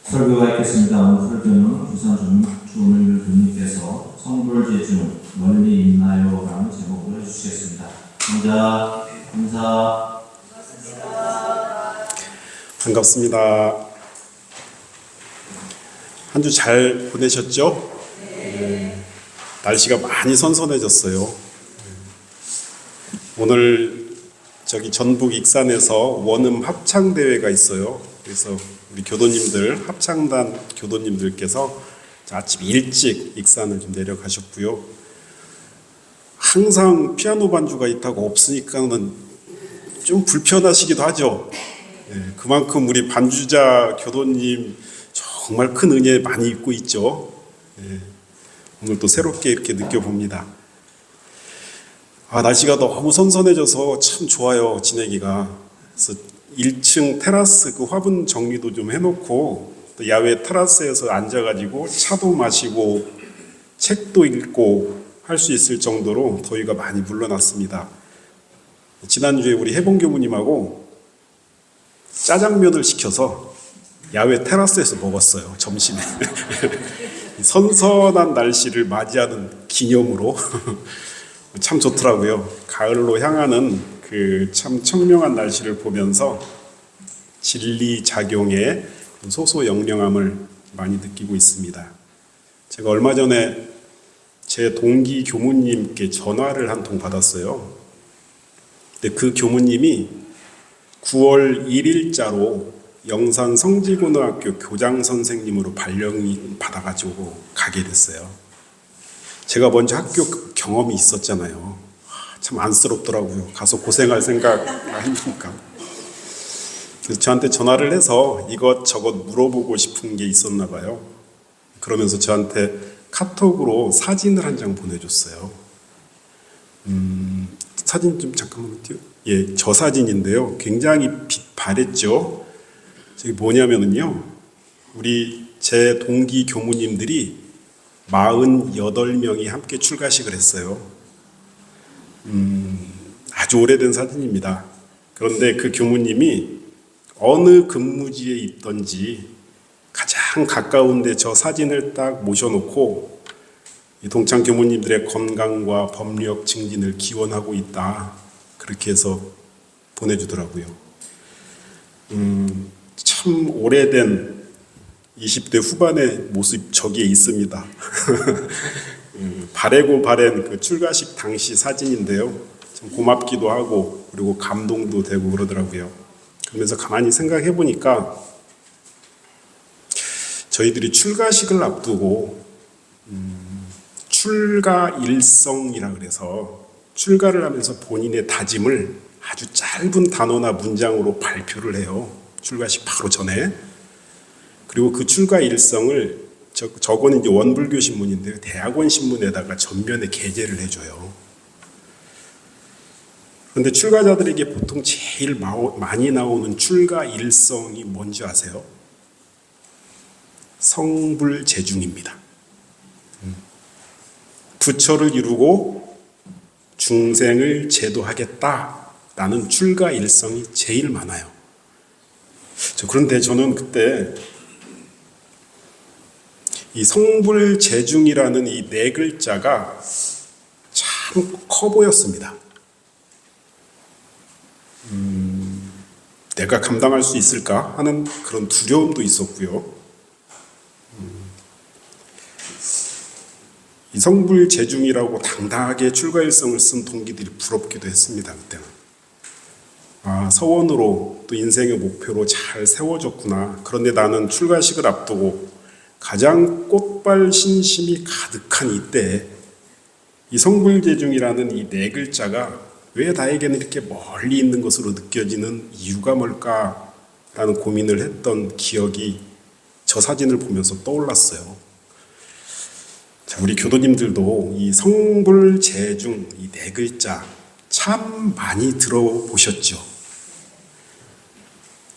설교가 있겠습니다. 오늘 설교는 유산주물 교님께서 성불재중 널리 있나요? 라는 제목으로 해주시겠습니다. 감사. 반갑습니다. 한 주 잘 보내셨죠? 네. 날씨가 많이 선선해졌어요. 오늘 전북 익산에서 원음 합창대회가 있어요. 그래서 우리 교도님들, 합창단 교도님들께서 아침 일찍 익산을 좀 내려가셨고요. 항상 피아노 반주가 있다고 없으니까는 좀 불편하시기도 하죠. 그만큼 우리 반주자 교도님 정말 큰 은혜 많이 입고 있죠. 오늘 또 새롭게 이렇게 느껴봅니다. 날씨가 너무 선선해져서 참 좋아요, 지내기가. 그래서 1층 테라스 그 화분 정리도 좀 해놓고 또 야외 테라스에서 앉아가지고 차도 마시고 책도 읽고 할 수 있을 정도로 더위가 많이 물러났습니다. 지난주에 우리 해봉 교무님하고 짜장면을 시켜서 야외 테라스에서 먹었어요, 점심에. 선선한 날씨를 맞이하는 기념으로 참 좋더라고요. 가을로 향하는 그 참 청명한 날씨를 보면서 진리 작용의 소소영령함을 많이 느끼고 있습니다. 제가 얼마 전에 제 동기 교무님께 전화를 한 통 받았어요. 근데 그 교무님이 9월 1일자로 영산 성지고등학교 교장 선생님으로 발령이 받아가지고 가게 됐어요. 제가 먼저 학교 경험이 있었잖아요. 참 안쓰럽더라고요. 가서 고생할 생각 아닙니까? 그래서 저한테 전화를 해서 이것저것 물어보고 싶은 게 있었나 봐요. 그러면서 저한테 카톡으로 사진을 한 장 보내줬어요. 사진 좀 잠깐만 띄워. 저 사진인데요. 굉장히 빛 바랬죠. 저기 뭐냐면요. 우리 제 동기 교무님들이 48명이 함께 출가식을 했어요. 아주 오래된 사진입니다. 그런데 그 교무님이 어느 근무지에 있던지 가장 가까운데 저 사진을 딱 모셔놓고 이 동창 교무님들의 건강과 법력 증진을 기원하고 있다. 그렇게 해서 보내주더라고요. 참 오래된 20대 후반의 모습 저기에 있습니다. 바래고 바랜 그 출가식 당시 사진인데요. 참 고맙기도 하고 그리고 감동도 되고 그러더라고요. 그러면서 가만히 생각해 보니까 저희들이 출가식을 앞두고 출가 일성이라 그래서 출가를 하면서 본인의 다짐을 아주 짧은 단어나 문장으로 발표를 해요. 출가식 바로 전에. 그리고 그 출가 일성을 저거는 이제 원불교 신문인데요. 대학원 신문에다가 전면에 게재를 해줘요. 그런데 출가자들에게 보통 제일 많이 나오는 출가 일성이 뭔지 아세요? 성불재중입니다. 부처를 이루고 중생을 제도하겠다라는 출가 일성이 제일 많아요. 그런데 저는 그때 이 성불재중이라는 이 네 글자가 참 커 보였습니다. 내가 감당할 수 있을까 하는 그런 두려움도 있었고요. 이 성불재중이라고 당당하게 출가일성을 쓴 동기들이 부럽기도 했습니다. 그때는. 서원으로 또 인생의 목표로 잘 세워졌구나. 그런데 나는 출가식을 앞두고 가장 꽃발 신심이 가득한 이때 이 성불재중이라는 이 네 글자가 왜 나에게는 이렇게 멀리 있는 것으로 느껴지는 이유가 뭘까라는 고민을 했던 기억이 저 사진을 보면서 떠올랐어요. 우리 교도님들도 이 성불재중 이 네 글자 참 많이 들어보셨죠?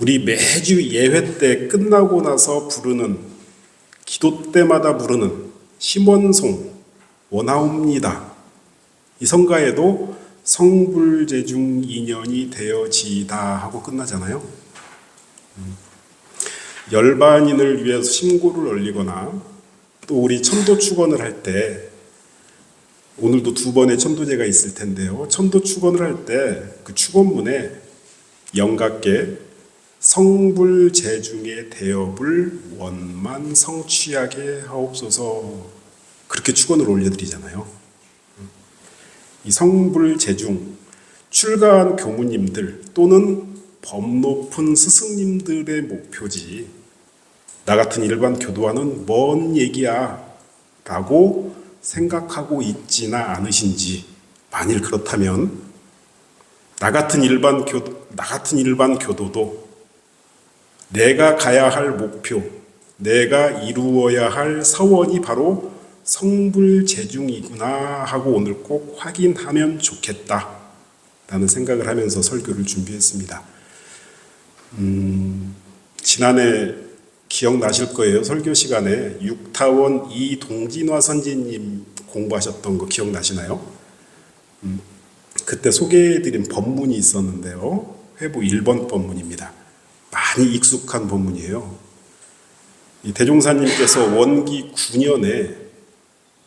우리 매주 예회 때 끝나고 나서 부르는 기도 때마다 부르는 심원송 원하옵니다. 이 성가에도 성불재중 인연이 되어지다 하고 끝나잖아요. 열반인을 위해서 신고를 올리거나 또 우리 천도 축원을 할 때 오늘도 2번의 천도제가 있을 텐데요. 천도 축원을 할 때 그 축원문에 영갑께 성불제중의 대업을 원만 성취하게 하옵소서 그렇게 축원을 올려드리잖아요. 이 성불제중 출가한 교무님들 또는 법 높은 스승님들의 목표지 나 같은 일반 교도와는 뭔 얘기야 라고 생각하고 있지나 않으신지 만일 그렇다면 나 같은 일반 교도도 내가 가야 할 목표, 내가 이루어야 할 서원이 바로 성불제중이구나 하고 오늘 꼭 확인하면 좋겠다 라는 생각을 하면서 설교를 준비했습니다. 지난해 기억나실 거예요. 설교 시간에 육타원 이동진화 선지님 공부하셨던 거 기억나시나요? 그때 소개해드린 법문이 있었는데요. 회부 1번 법문입니다. 많이 익숙한 법문이에요. 이 대종사님께서 원기 9년에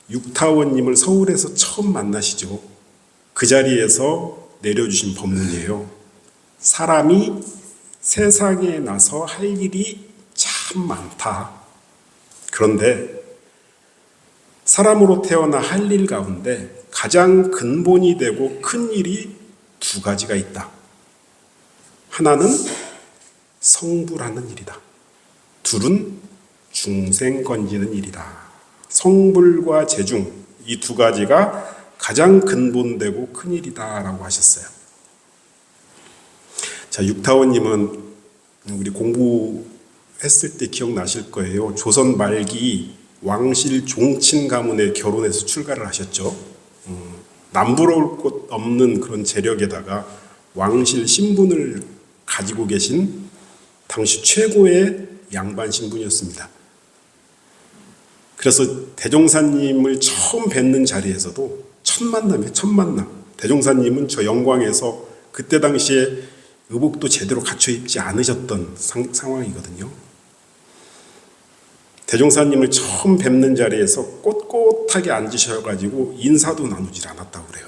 육타원님을 서울에서 처음 만나시죠. 그 자리에서 내려주신 법문이에요. 사람이 세상에 나서 할 일이 참 많다. 그런데 사람으로 태어나 할 일 가운데 가장 근본이 되고 큰 일이 2가지가 있다. 하나는 성불하는 일이다. 둘은 중생 건지는 일이다. 성불과 제중 이 2가지가 가장 근본되고 큰 일이다라고 하셨어요. 자, 육타원님은 우리 공부했을 때 기억나실 거예요. 조선 말기 왕실 종친 가문에 결혼해서 출가를 하셨죠. 남부러울 곳 없는 그런 재력에다가 왕실 신분을 가지고 계신 당시 최고의 양반 신분이었습니다. 그래서 대종사님을 처음 뵙는 자리에서도 첫 만남. 대종사님은 저 영광에서 그때 당시에 의복도 제대로 갖춰 입지 않으셨던 상황이거든요. 대종사님을 처음 뵙는 자리에서 꼿꼿하게 앉으셔가지고 인사도 나누질 않았다고 그래요.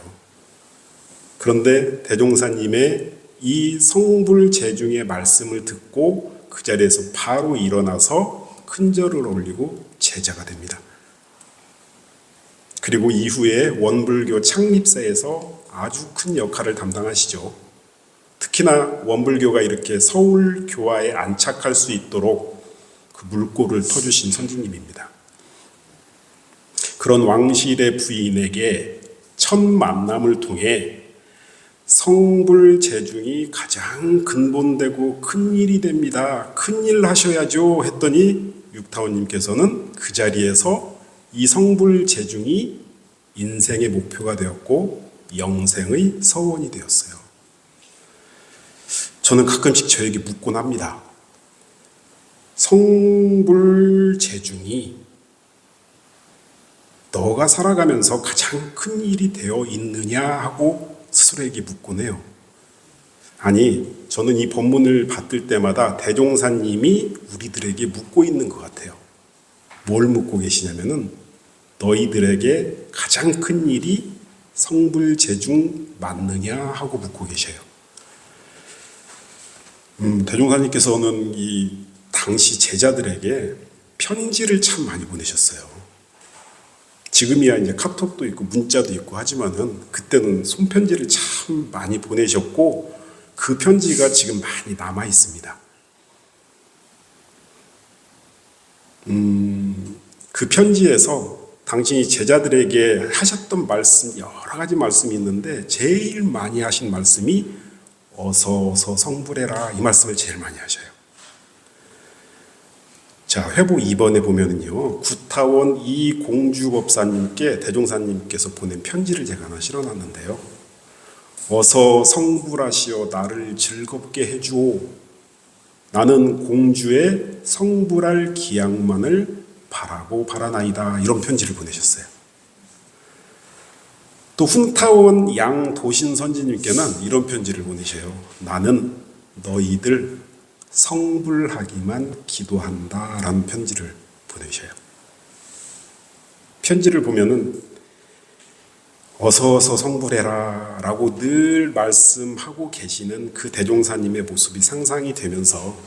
그런데 대종사님의 이 성불제중의 말씀을 듣고 그 자리에서 바로 일어나서 큰절을 올리고 제자가 됩니다. 그리고 이후에 원불교 창립사에서 아주 큰 역할을 담당하시죠. 특히나 원불교가 이렇게 서울 교화에 안착할 수 있도록 그 물꼬를 터주신 선지님입니다. 그런 왕실의 부인에게 첫 만남을 통해 성불제중이 가장 근본되고 큰 일이 됩니다. 큰일 하셔야죠 했더니 육타원님께서는 그 자리에서 이 성불제중이 인생의 목표가 되었고 영생의 서원이 되었어요. 저는 가끔씩 저에게 묻곤 합니다. 성불제중이 너가 살아가면서 가장 큰 일이 되어 있느냐 하고 스스로에게 묻곤 해요. 아니, 저는 이 법문을 받을 때마다 대종사님이 우리들에게 묻고 있는 것 같아요. 뭘 묻고 계시냐면은 너희들에게 가장 큰 일이 성불제중 맞느냐 하고 묻고 계셔요. 대종사님께서는 이 당시 제자들에게 편지를 참 많이 보내셨어요. 지금이야 이제 카톡도 있고 문자도 있고 하지만은 그때는 손편지를 참 많이 보내셨고 그 편지가 지금 많이 남아 있습니다. 그 편지에서 당신이 제자들에게 하셨던 말씀 여러 가지 말씀이 있는데 제일 많이 하신 말씀이 어서 성불해라 이 말씀을 제일 많이 하셔요. 자, 회부 2번에 보면은요, 구타원 이공주법사님께 대종사님께서 보낸 편지를 제가 하나 실어놨는데요. 어서 성불하시어 나를 즐겁게 해주오. 나는 공주의 성불할 기약만을 바라고 바라나이다. 이런 편지를 보내셨어요. 또 훈타원 양도신 선지님께는 이런 편지를 보내셔요. 나는 너희들 성불하기만 기도한다라는 편지를 보내셔요. 편지를 보면은 어서 성불해라 라고 늘 말씀하고 계시는 그 대종사님의 모습이 상상이 되면서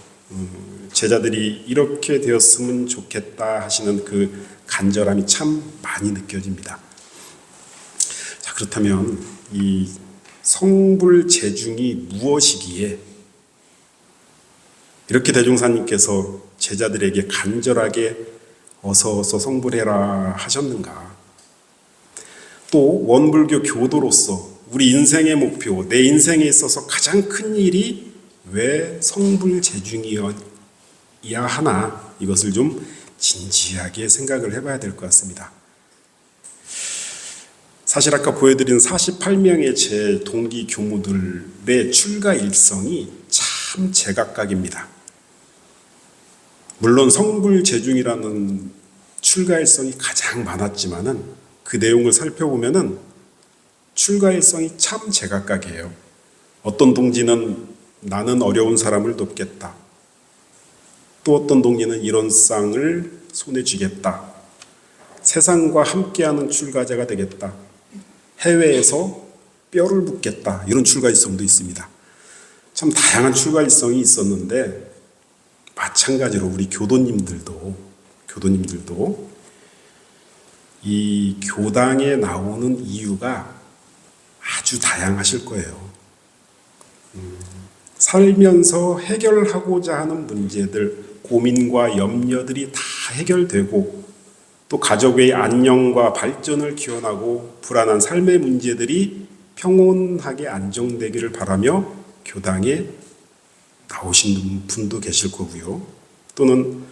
제자들이 이렇게 되었으면 좋겠다 하시는 그 간절함이 참 많이 느껴집니다. 자, 그렇다면 이 성불제중이 무엇이기에 이렇게 대종사님께서 제자들에게 간절하게 어서 성불해라 하셨는가? 또 원불교 교도로서 우리 인생의 목표, 내 인생에 있어서 가장 큰 일이 왜 성불제중이어야 하나, 이것을 좀 진지하게 생각을 해봐야 될 것 같습니다. 사실 아까 보여드린 48명의 제 동기 교무들의 출가 일성이 참 제각각입니다. 물론 성불제중이라는 출가 일성이 가장 많았지만은 그 내용을 살펴보면은 출가 일성이 참 제각각이에요. 어떤 동지는 나는 어려운 사람을 돕겠다. 또 어떤 동지는 이런 쌍을 손에 쥐겠다. 세상과 함께하는 출가자가 되겠다. 해외에서 뼈를 묻겠다. 이런 출가 일성도 있습니다. 참 다양한 출가 일성이 있었는데 마찬가지로 우리 교도님들도 이 교당에 나오는 이유가 아주 다양하실 거예요. 살면서 해결하고자 하는 문제들, 고민과 염려들이 다 해결되고 또 가족의 안녕과 발전을 기원하고 불안한 삶의 문제들이 평온하게 안정되기를 바라며 교당에 나오신 분도 계실 거고요. 또는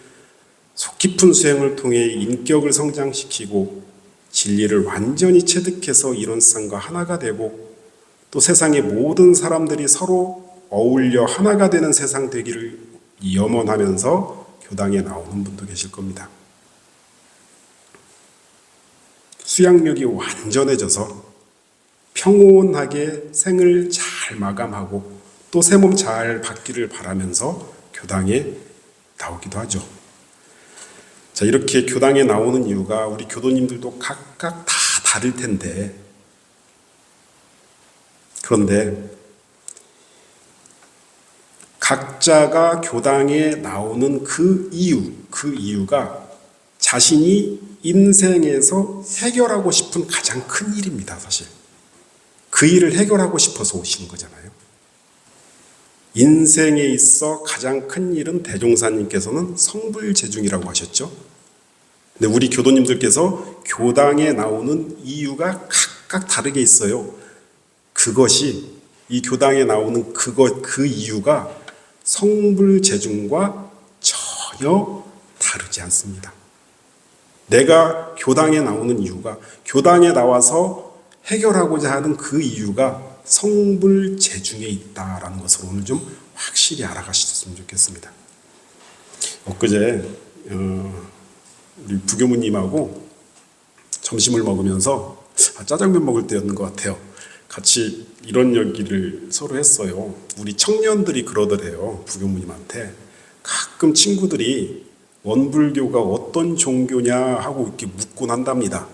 속 깊은 수행을 통해 인격을 성장시키고 진리를 완전히 체득해서 이론상과 하나가 되고 또 세상의 모든 사람들이 서로 어울려 하나가 되는 세상 되기를 염원하면서 교당에 나오는 분도 계실 겁니다. 수양력이 완전해져서 평온하게 생을 잘 마감하고 또 새 몸 잘 받기를 바라면서 교당에 나오기도 하죠. 자, 이렇게 교당에 나오는 이유가 우리 교도님들도 각각 다 다를 텐데, 그런데 각자가 교당에 나오는 그 이유가 자신이 인생에서 해결하고 싶은 가장 큰 일입니다, 사실. 그 일을 해결하고 싶어서 오시는 거잖아요. 인생에 있어 가장 큰 일은 대종사님께서는 성불제중이라고 하셨죠. 근데 우리 교도님들께서 교당에 나오는 이유가 각각 다르게 있어요. 그것이 이 교당에 나오는 그 이유가 성불제중과 전혀 다르지 않습니다. 내가 교당에 나오는 이유가 교당에 나와서 해결하고자 하는 그 이유가 성불제중에 있다라는 것을 오늘 좀 확실히 알아가셨으면 좋겠습니다. 엊그제 우리 부교무님하고 점심을 먹으면서 짜장면 먹을 때였는 것 같아요. 같이 이런 얘기를 서로 했어요. 우리 청년들이 그러더래요. 부교무님한테 가끔 친구들이 원불교가 어떤 종교냐 하고 이렇게 묻곤 한답니다.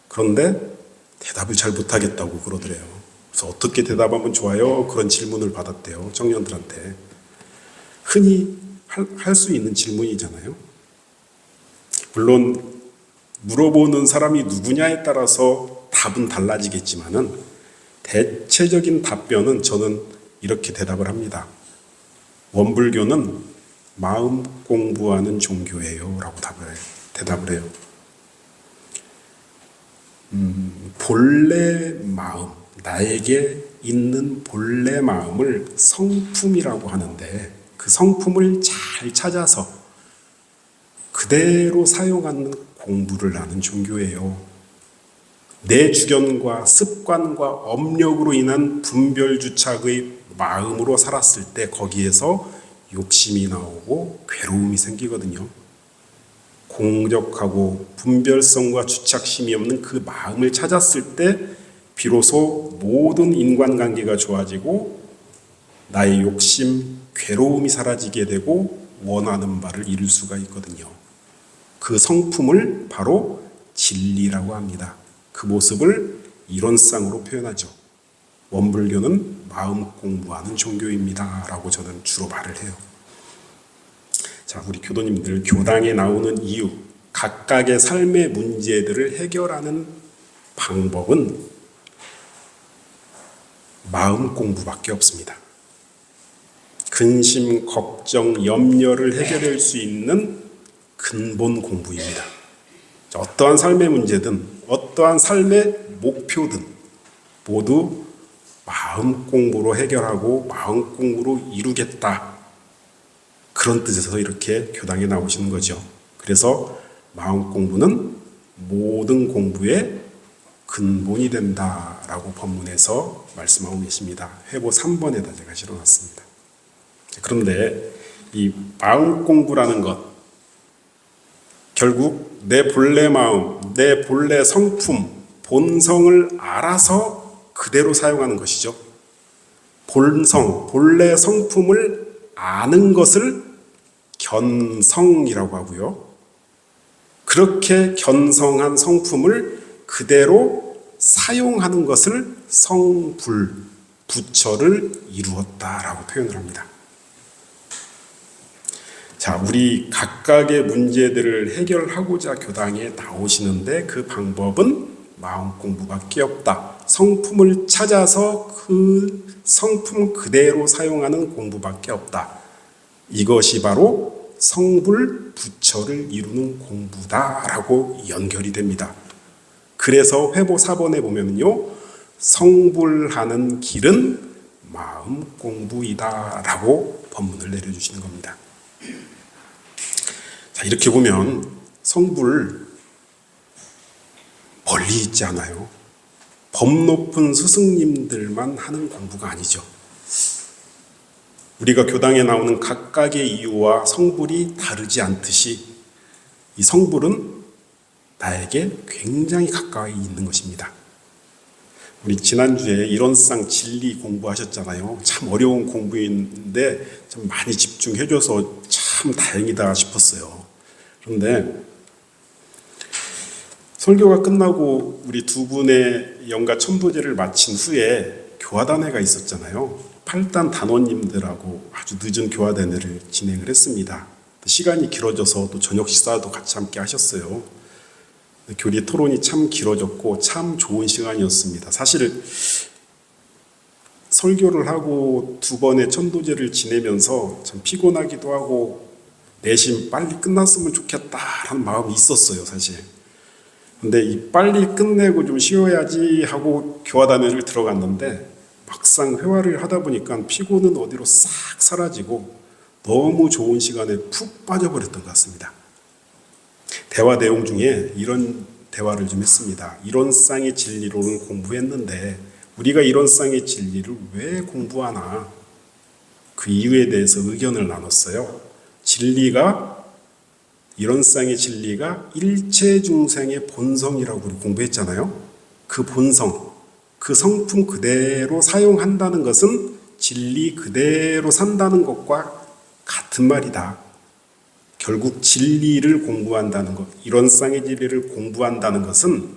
그런데 대답을 잘 못하겠다고 그러더래요. 그래서 어떻게 대답하면 좋아요? 그런 질문을 받았대요. 청년들한테. 흔히 할 수 있는 질문이잖아요. 물론 물어보는 사람이 누구냐에 따라서 답은 달라지겠지만은 대체적인 답변은 저는 이렇게 대답을 합니다. 원불교는 마음 공부하는 종교예요 라고 대답을 해요. 본래 마음, 나에게 있는 본래 마음을 성품이라고 하는데 그 성품을 잘 찾아서 그대로 사용하는 공부를 하는 종교예요. 내 주견과 습관과 업력으로 인한 분별주착의 마음으로 살았을 때 거기에서 욕심이 나오고 괴로움이 생기거든요. 공적하고 분별성과 주착심이 없는 그 마음을 찾았을 때 비로소 모든 인간관계가 좋아지고 나의 욕심, 괴로움이 사라지게 되고 원하는 바를 이룰 수가 있거든요. 그 성품을 바로 진리라고 합니다. 그 모습을 이론상으로 표현하죠. 원불교는 마음 공부하는 종교입니다 라고 저는 주로 말을 해요. 자, 우리 교도님들 교당에 나오는 이유, 각각의 삶의 문제들을 해결하는 방법은 마음 공부밖에 없습니다. 근심, 걱정, 염려를 해결할 수 있는 근본 공부입니다. 어떠한 삶의 문제든 어떠한 삶의 목표든 모두 마음 공부로 해결하고 마음 공부로 이루겠다. 그런 뜻에서 이렇게 교당에 나오시는 거죠. 그래서 마음 공부는 모든 공부의 근본이 된다라고 법문에서 말씀하고 계십니다. 회보 3번에다 제가 실어놨습니다. 그런데 이 마음 공부라는 것, 결국 내 본래 마음, 내 본래 성품, 본성을 알아서 그대로 사용하는 것이죠. 본성, 본래 성품을 아는 것을 견성이라고 하고요. 그렇게 견성한 성품을 그대로 사용하는 것을 성불, 부처를 이루었다라고 표현을 합니다. 자, 우리 각각의 문제들을 해결하고자 교당에 나오시는데 그 방법은 마음 공부밖에 없다. 성품을 찾아서 그 성품 그대로 사용하는 공부밖에 없다. 이것이 바로 성불 부처를 이루는 공부다라고 연결이 됩니다. 그래서 회보 4번에 보면요, 성불하는 길은 마음 공부이다라고 법문을 내려주시는 겁니다. 자, 이렇게 보면 성불 멀리 있지 않아요. 법 높은 스승님들만 하는 공부가 아니죠. 우리가 교당에 나오는 각각의 이유와 성불이 다르지 않듯이 이 성불은 나에게 굉장히 가까이 있는 것입니다. 우리 지난주에 이론상 진리 공부하셨잖아요. 참 어려운 공부인데 좀 많이 집중해줘서 참 다행이다 싶었어요. 그런데 설교가 끝나고 우리 두 분의 영가 천도제를 마친 후에 교화단회가 있었잖아요. 8단 단원님들하고 아주 늦은 교화단회를 진행을 했습니다. 시간이 길어져서 또 저녁 식사도 같이 함께 하셨어요. 교리 토론이 참 길어졌고 참 좋은 시간이었습니다. 사실 설교를 하고 두 번의 천도제를 지내면서 참 피곤하기도 하고 내심 빨리 끝났으면 좋겠다라는 마음이 있었어요, 사실. 근데 이 빨리 끝내고 좀 쉬어야지 하고 교화단회를 들어갔는데 막상 회화를 하다 보니까 피곤은 어디로 싹 사라지고 너무 좋은 시간에 푹 빠져버렸던 것 같습니다. 대화 내용 중에 이런 대화를 좀 했습니다. 이론상의 진리론을 공부했는데 우리가 이론상의 진리를 왜 공부하나? 그 이유에 대해서 의견을 나눴어요. 이론상의 진리가 일체 중생의 본성이라고 우리 공부했잖아요. 그 본성, 그 성품 그대로 사용한다는 것은 진리 그대로 산다는 것과 같은 말이다. 결국 진리를 공부한다는 것, 이론상의 진리를 공부한다는 것은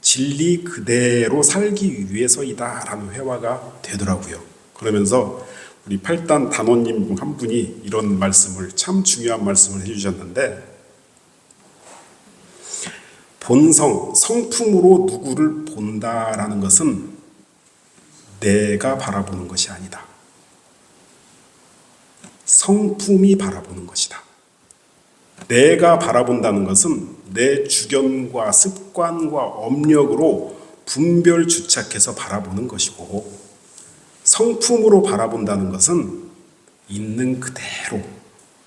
진리 그대로 살기 위해서이다라는 회화가 되더라고요. 그러면서 우리 8단 단원님 중 한 분이 이런 말씀을, 참 중요한 말씀을 해주셨는데, 본성, 성품으로 누구를 본다라는 것은 내가 바라보는 것이 아니다. 성품이 바라보는 것이다. 내가 바라본다는 것은 내 주견과 습관과 업력으로 분별 주착해서 바라보는 것이고, 성품으로 바라본다는 것은 있는 그대로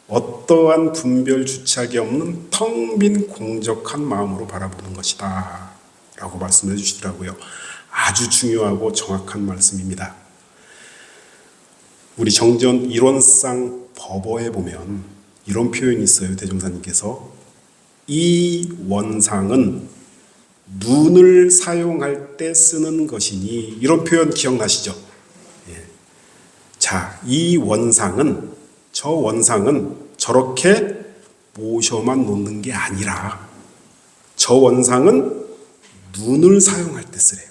어떠한 분별 주착이 없는 텅 빈 공적한 마음으로 바라보는 것이다 라고 말씀해 주시더라고요. 아주 중요하고 정확한 말씀입니다. 우리 정전 이론상 법어에 보면 이런 표현이 있어요. 대종사님께서 이 원상은 눈을 사용할 때 쓰는 것이니, 이런 표현 기억나시죠? 예. 자, 이 원상은, 저 원상은 저렇게 모셔만 놓는 게 아니라 저 원상은 눈을 사용할 때 쓰래요.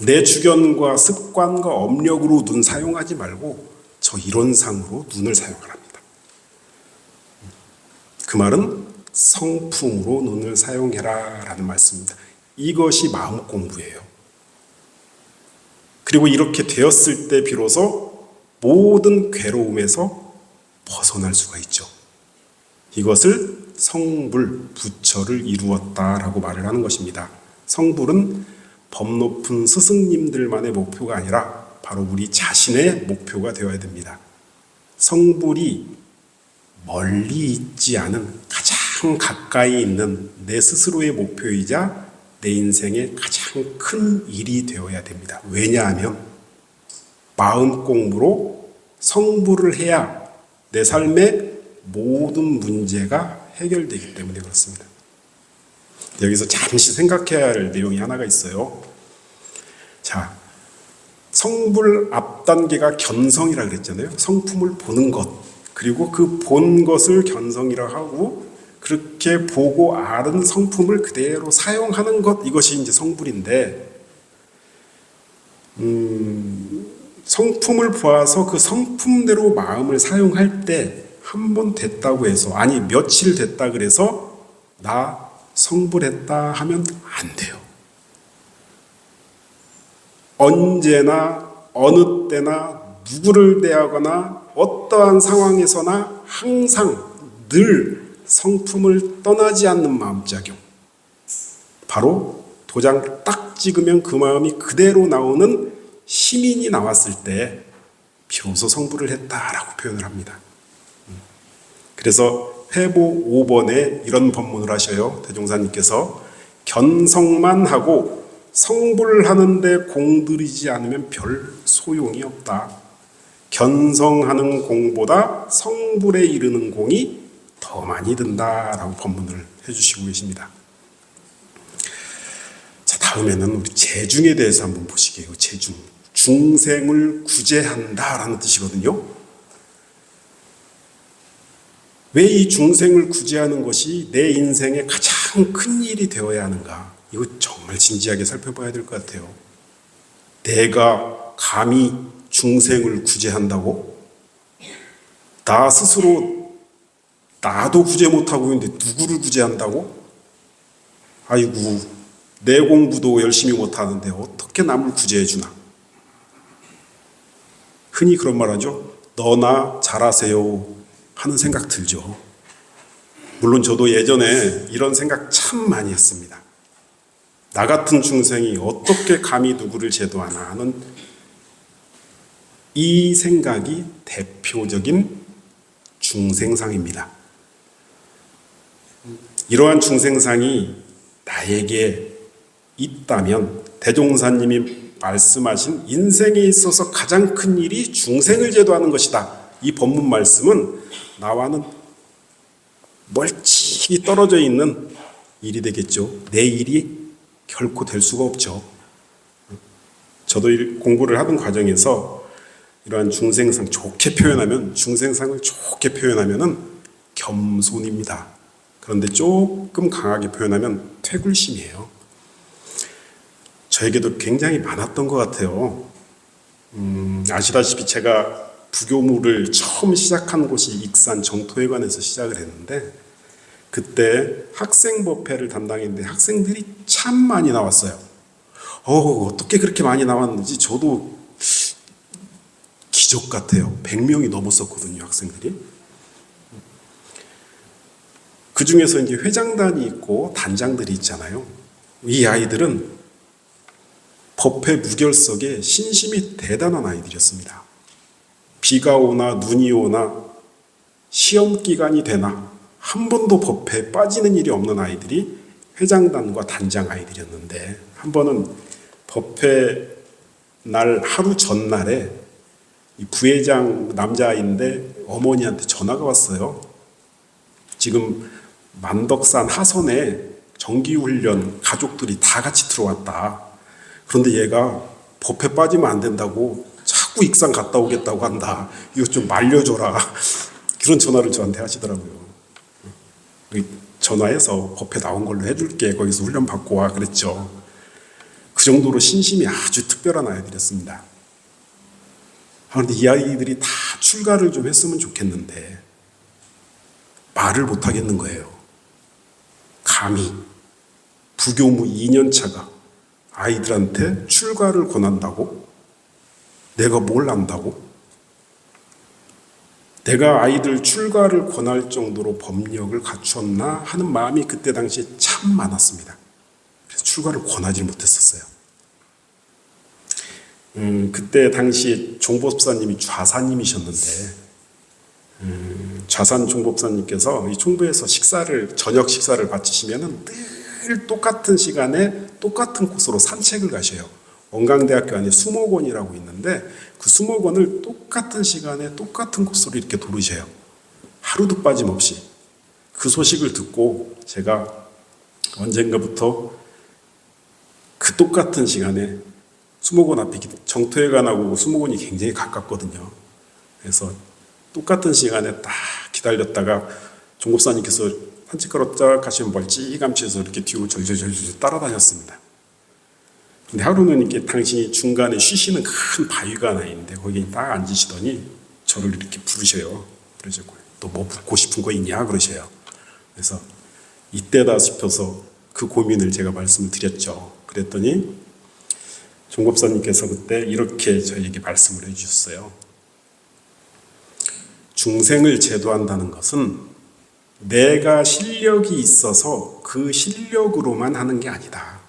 내 주견과 습관과 업력으로 눈 사용하지 말고 저 이론상으로 눈을 사용하랍니다. 그 말은 성품으로 눈을 사용해라 라는 말씀입니다. 이것이 마음 공부예요. 그리고 이렇게 되었을 때 비로소 모든 괴로움에서 벗어날 수가 있죠. 이것을 성불, 부처를 이루었다라고 말을 하는 것입니다. 성불은 법 높은 스승님들만의 목표가 아니라 바로 우리 자신의 목표가 되어야 됩니다. 성불이 멀리 있지 않은 가장 가까이 있는 내 스스로의 목표이자 내 인생의 가장 큰 일이 되어야 됩니다. 왜냐하면 마음 공부로 성불을 해야 내 삶의 모든 문제가 해결되기 때문에 그렇습니다. 여기서 잠시 생각해야 할 내용이 하나가 있어요. 자, 성불 앞 단계가 견성이라 그랬잖아요. 성품을 보는 것. 그리고 그 본 것을 견성이라 하고 그렇게 보고 아는 성품을 그대로 사용하는 것, 이것이 이제 성불인데, 성품을 보아서 그 성품대로 마음을 사용할 때 한 번 됐다고 해서, 아니 며칠 됐다 그래서 나 성불했다 하면 안 돼요. 언제나 어느 때나 누구를 대하거나 어떠한 상황에서나 항상 늘 성품을 떠나지 않는 마음작용, 바로 도장 딱 찍으면 그 마음이 그대로 나오는 시민이 나왔을 때 비로소 성불을 했다라고 표현을 합니다. 그래서 회보 5번에 이런 법문을 하셔요. 대종사님께서 견성만 하고 성불하는데 공들이지 않으면 별 소용이 없다. 견성하는 공보다 성불에 이르는 공이 더 많이 든다라고 법문을 해주시고 계십니다. 자, 다음에는 우리 재중에 대해서 한번 보시게요. 재중, 중생을 구제한다라는 뜻이거든요. 왜 이 중생을 구제하는 것이 내 인생의 가장 큰 일이 되어야 하는가? 이거 정말 진지하게 살펴봐야 될 것 같아요. 내가 감히 중생을 구제한다고? 나 스스로 나도 구제 못하고 있는데 누구를 구제한다고? 아이고, 내 공부도 열심히 못하는데 어떻게 남을 구제해주나? 흔히 그런 말 하죠. 너나 잘하세요 하는 생각 들죠. 물론 저도 예전에 이런 생각 참 많이 했습니다. 나 같은 중생이 어떻게 감히 누구를 제도하나 하는 이 생각이 대표적인 중생상입니다. 이러한 중생상이 나에게 있다면 대종사님이 말씀하신 인생에 있어서 가장 큰 일이 중생을 제도하는 것이다. 이 법문 말씀은 나와는 멀찍이 떨어져 있는 일이 되겠죠. 내 일이 결코 될 수가 없죠. 저도 공부를 하던 과정에서 이러한 중생상 좋게 표현하면, 중생상을 좋게 표현하면은 겸손입니다. 그런데 조금 강하게 표현하면 퇴굴심이에요. 저에게도 굉장히 많았던 것 같아요. 아시다시피 제가 부교무를 처음 시작한 곳이 익산 정토회관에서 시작을 했는데, 그때 학생법회를 담당했는데 학생들이 참 많이 나왔어요. 어떻게 그렇게 많이 나왔는지 저도 기적 같아요. 100명이 넘었었거든요, 학생들이. 그 중에서 이제 회장단이 있고 단장들이 있잖아요. 이 아이들은 법회 무결석에 신심이 대단한 아이들이었습니다. 비가 오나 눈이 오나 시험 기간이 되나 한 번도 법회에 빠지는 일이 없는 아이들이 회장단과 단장 아이들이었는데, 한 번은 법회 날 하루 전날에 이 부회장 남자아이인데 어머니한테 전화가 왔어요. 지금 만덕산 하선에 정기훈련 가족들이 다 같이 들어왔다. 그런데 얘가 법회 빠지면 안 된다고 자꾸 익산 갔다 오겠다고 한다. 이거 좀 말려줘라. 그런 전화를 저한테 하시더라고요. 전화해서 법회 나온 걸로 해줄게. 거기서 훈련 받고 와. 그랬죠. 그 정도로 신심이 아주 특별한 아이들이었습니다. 그런데 이 아이들이 다 출가를 좀 했으면 좋겠는데 말을 못 하겠는 거예요. 감히 부교무 2년차가 아이들한테 출가를 권한다고? 내가 뭘 안다고? 내가 아이들 출가를 권할 정도로 법력을 갖췄나 하는 마음이 그때 당시에 참 많았습니다. 그래서 출가를 권하지 못했었어요. 그때 당시에 종법사님이 좌사님이셨는데 좌산 종법사님께서 이 총부에서 저녁 식사를 바치시면은 늘 똑같은 시간에 똑같은 코스로 산책을 가셔요. 원광대학교 안에 수목원이라고 있는데 그 수목원을 똑같은 시간에 똑같은 코스로 이렇게 도르셔요. 하루도 빠짐없이. 그 소식을 듣고 제가 언젠가부터 그 똑같은 시간에 수목원 앞에 정토회관하고 수목원이 굉장히 가깝거든요. 그래서 똑같은 시간에 딱 기다렸다가 종법사님께서 산책하러 쫙 가시면 멀찌감치 해서 이렇게 뒤로 절절절절 따라다녔습니다. 근데 하루는 이렇게 당신이 중간에 쉬시는 큰 바위가 하나 있는데 거기에 딱 앉으시더니 저를 이렇게 부르셔요. 그러죠. 또 뭐 묻고 싶은 거 있냐? 그러셔요. 그래서 이때다 싶어서 그 고민을 제가 말씀을 드렸죠. 그랬더니 종법사님께서 그때 이렇게 저에게 말씀을 해주셨어요. 중생을 제도한다는 것은 내가 실력이 있어서 그 실력으로만 하는 게 아니다.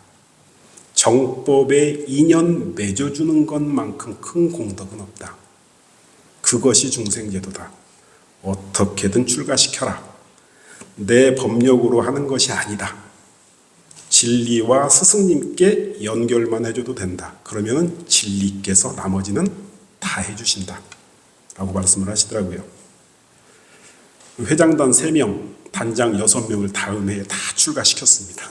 정법에 인연 맺어주는 것만큼 큰 공덕은 없다. 그것이 중생제도다. 어떻게든 출가시켜라. 내 법력으로 하는 것이 아니다. 진리와 스승님께 연결만 해줘도 된다. 그러면은 진리께서 나머지는 다 해주신다. 라고 말씀을 하시더라고요. 회장단 3명, 단장 6명을 다음 해에 다 출가시켰습니다.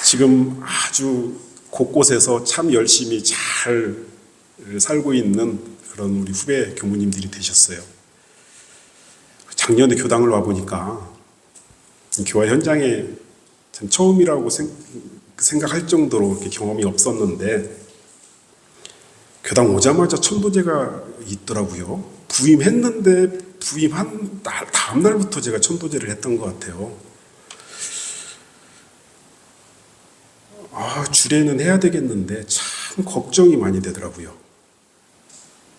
지금 아주 곳곳에서 참 열심히 잘 살고 있는 그런 우리 후배 교무님들이 되셨어요. 작년에 교당을 와보니까 교화 현장에 참 처음이라고 생각할 정도로 이렇게 경험이 없었는데 교당 오자마자 천도제가 있더라고요. 부임했는데 부임한 다음 날부터 제가 천도제를 했던 것 같아요. 주례는 해야 되겠는데 참 걱정이 많이 되더라고요.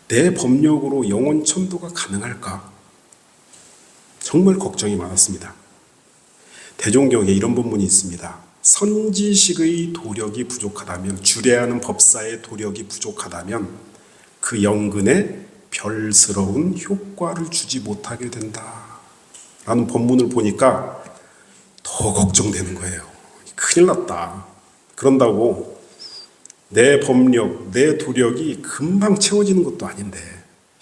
내 법력으로 영혼 천도가 가능할까? 정말 걱정이 많았습니다. 대종경에 이런 본문이 있습니다. 선지식의 도력이 부족하다면, 주례하는 법사의 도력이 부족하다면 그 영근에 별스러운 효과를 주지 못하게 된다. 라는 본문을 보니까 더 걱정되는 거예요. 큰일 났다. 그런다고 내 법력, 내 도력이 금방 채워지는 것도 아닌데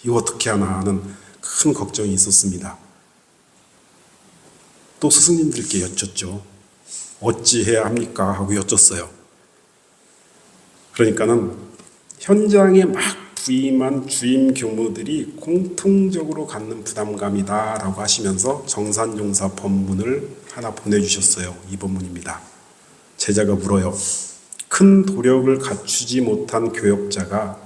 이거 어떻게 하나 하는 큰 걱정이 있었습니다. 또 스승님들께 여쭙죠. 어찌해야 합니까? 하고 여쭙어요. 그러니까는 현장에 막 부임한 주임 교무들이 공통적으로 갖는 부담감이다 라고 하시면서 정산용사 법문을 하나 보내주셨어요. 이 법문입니다. 제자가 물어요. 큰 도력을 갖추지 못한 교역자가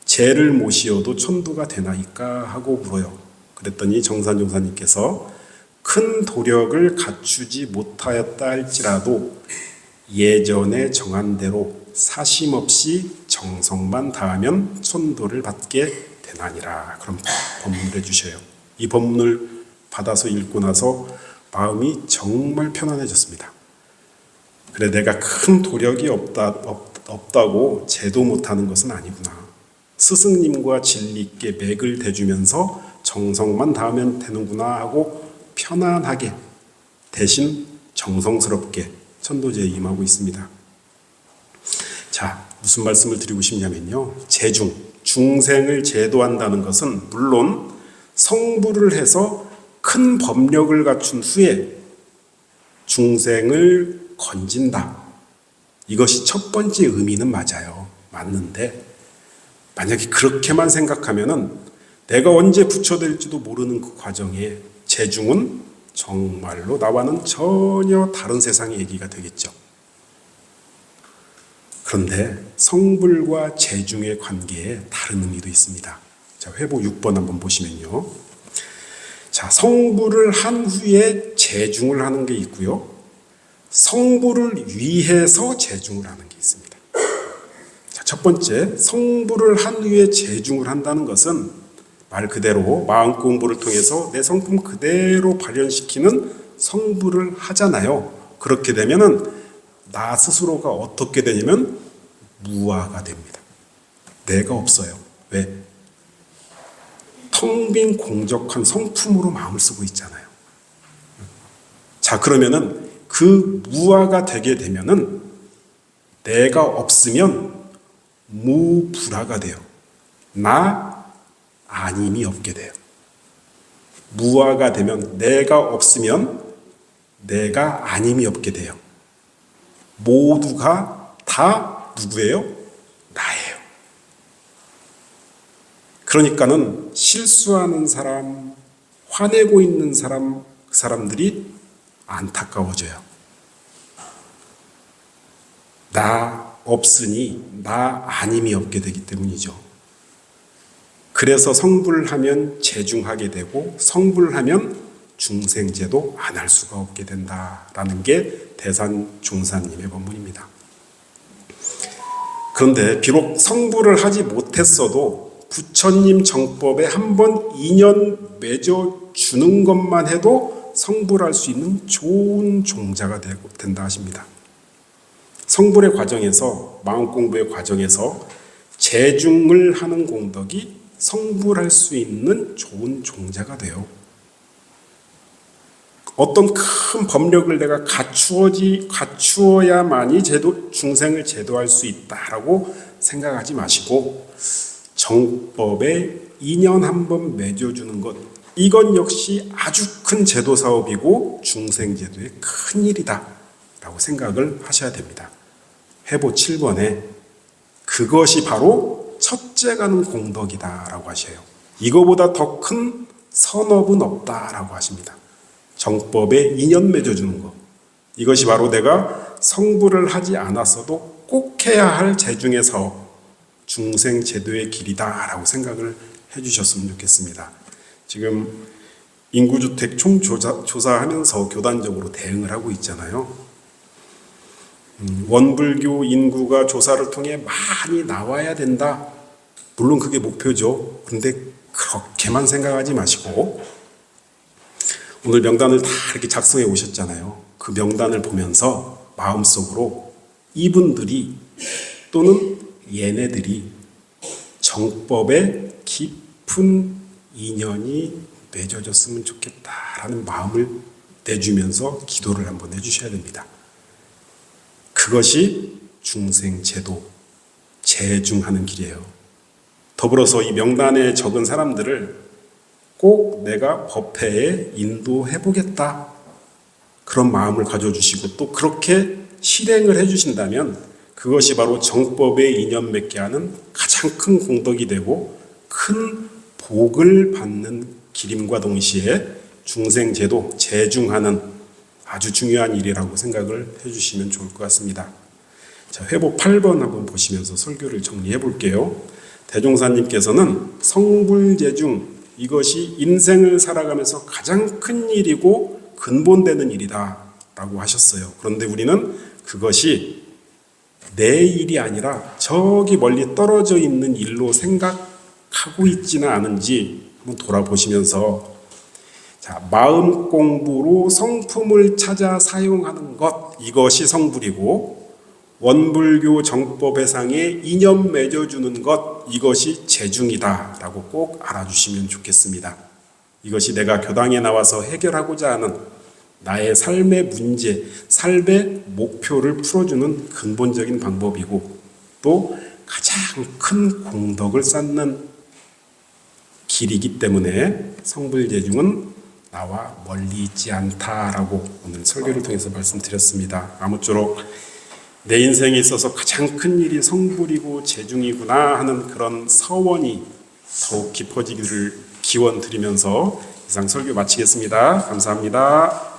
죄를 모시어도 천도가 되나이까? 하고 물어요. 그랬더니 정산용사님께서 큰 도력을 갖추지 못하였다 할지라도 예전에 정한 대로 사심 없이 정성만 다하면 천도를 받게 되나니라. 그런 법문을 해주셔요. 이 법문을 받아서 읽고 나서 마음이 정말 편안해졌습니다. 그래, 내가 큰 도력이 없다고 제도 못하는 것은 아니구나. 스승님과 진리께 맥을 대주면서 정성만 다하면 되는구나 하고 편안하게 대신 정성스럽게 천도제에 임하고 있습니다. 자, 무슨 말씀을 드리고 싶냐면요. 중생을 제도한다는 것은 물론 성불을 해서 큰 법력을 갖춘 후에 중생을 건진다. 이것이 첫 번째 의미는 맞아요. 맞는데 만약에 그렇게만 생각하면은 내가 언제 부처될지도 모르는 그 과정에 재중은 정말로 나와는 전혀 다른 세상의 얘기가 되겠죠. 그런데 성불과 재중의 관계에 다른 의미도 있습니다. 자, 회보 6번 한번 보시면요. 자, 성불을 한 후에 재중을 하는 게 있고요. 성불을 위해서 재중을 하는 게 있습니다. 자, 첫 번째, 성불을 한 후에 재중을 한다는 것은 말 그대로 마음 공부를 통해서 내 성품 그대로 발현시키는 성불을 하잖아요. 그렇게 되면은 나 스스로가 어떻게 되냐면 무아가 됩니다. 내가 없어요. 왜? 텅 빈 공적한 성품으로 마음을 쓰고 있잖아요. 자, 그러면은 그 무아가 되게 되면은 내가 없으면 무불아가 돼요. 나 아님이 없게 돼요. 무아가 되면 내가 없으면 내가 아님이 없게 돼요. 모두가 다 누구예요? 나예요. 그러니까는 실수하는 사람, 화내고 있는 사람, 그 사람들이 안타까워져요. 나 없으니 나 아님이 없게 되기 때문이죠. 그래서 성불하면 재중하게 되고 성불하면 중생제도 안 할 수가 없게 된다라는 게 대산종사님의 법문입니다. 그런데 비록 성불을 하지 못했어도 부처님 정법에 한번 인연 맺어주는 것만 해도 성불할 수 있는 좋은 종자가 된다 하십니다. 성불의 과정에서, 마음공부의 과정에서 재중을 하는 공덕이 성불할 수 있는 좋은 종자가 돼요. 어떤 큰 법력을 내가 갖추어야만이 중생을 제도할 수 있다라고 생각하지 마시고 정법에 인연 한번 맺어주는 것, 이건 역시 아주 큰 제도 사업이고 중생 제도의 큰 일이다 라고 생각을 하셔야 됩니다. 회보 7번에 그것이 바로 첫째 가는 공덕이다 라고 하셔요. 이거보다 더 큰 선업은 없다 라고 하십니다. 정법에 인연 맺어주는 것, 이것이 바로 내가 성불을 하지 않았어도 꼭 해야 할 재중의 사업, 중생 제도의 길이다 라고 생각을 해주셨으면 좋겠습니다. 지금 인구주택 총조사하면서 교단적으로 대응을 하고 있잖아요. 원불교 인구가 조사를 통해 많이 나와야 된다. 물론 그게 목표죠. 그런데 그렇게만 생각하지 마시고 오늘 명단을 다 이렇게 작성해 오셨잖아요. 그 명단을 보면서 마음속으로 이분들이 또는 얘네들이 정법에 깊은 인연이 맺어졌으면 좋겠다라는 마음을 내주면서 기도를 한번 해주셔야 됩니다. 그것이 중생제도, 재중하는 길이에요. 더불어서 이 명단에 적은 사람들을 꼭 내가 법회에 인도해보겠다, 그런 마음을 가져주시고 또 그렇게 실행을 해주신다면 그것이 바로 정법에 인연 맺게 하는 가장 큰 공덕이 되고 큰 복을 받는 길임과 동시에 중생제도, 재중하는 아주 중요한 일이라고 생각을 해주시면 좋을 것 같습니다. 자, 회보 8번 한번 보시면서 설교를 정리해 볼게요. 대종사님께서는 성불재중, 이것이 인생을 살아가면서 가장 큰 일이고 근본되는 일이다 라고 하셨어요. 그런데 우리는 그것이 내 일이 아니라 저기 멀리 떨어져 있는 일로 생각하고 있지는 않은지 한번 돌아보시면서, 자, 마음 공부로 성품을 찾아 사용하는 것, 이것이 성불이고 원불교 정법회상에 인연 맺어주는 것, 이것이 재중이다 라고 꼭 알아주시면 좋겠습니다. 이것이 내가 교당에 나와서 해결하고자 하는 나의 삶의 문제, 삶의 목표를 풀어주는 근본적인 방법이고 또 가장 큰 공덕을 쌓는 길이기 때문에 성불재중은 나와 멀리 있지 않다라고 오늘 설교를 통해서 말씀드렸습니다. 아무쪼록 내 인생에 있어서 가장 큰 일이 성불이고 재중이구나 하는 그런 서원이 더욱 깊어지기를 기원 드리면서 이상 설교 마치겠습니다. 감사합니다.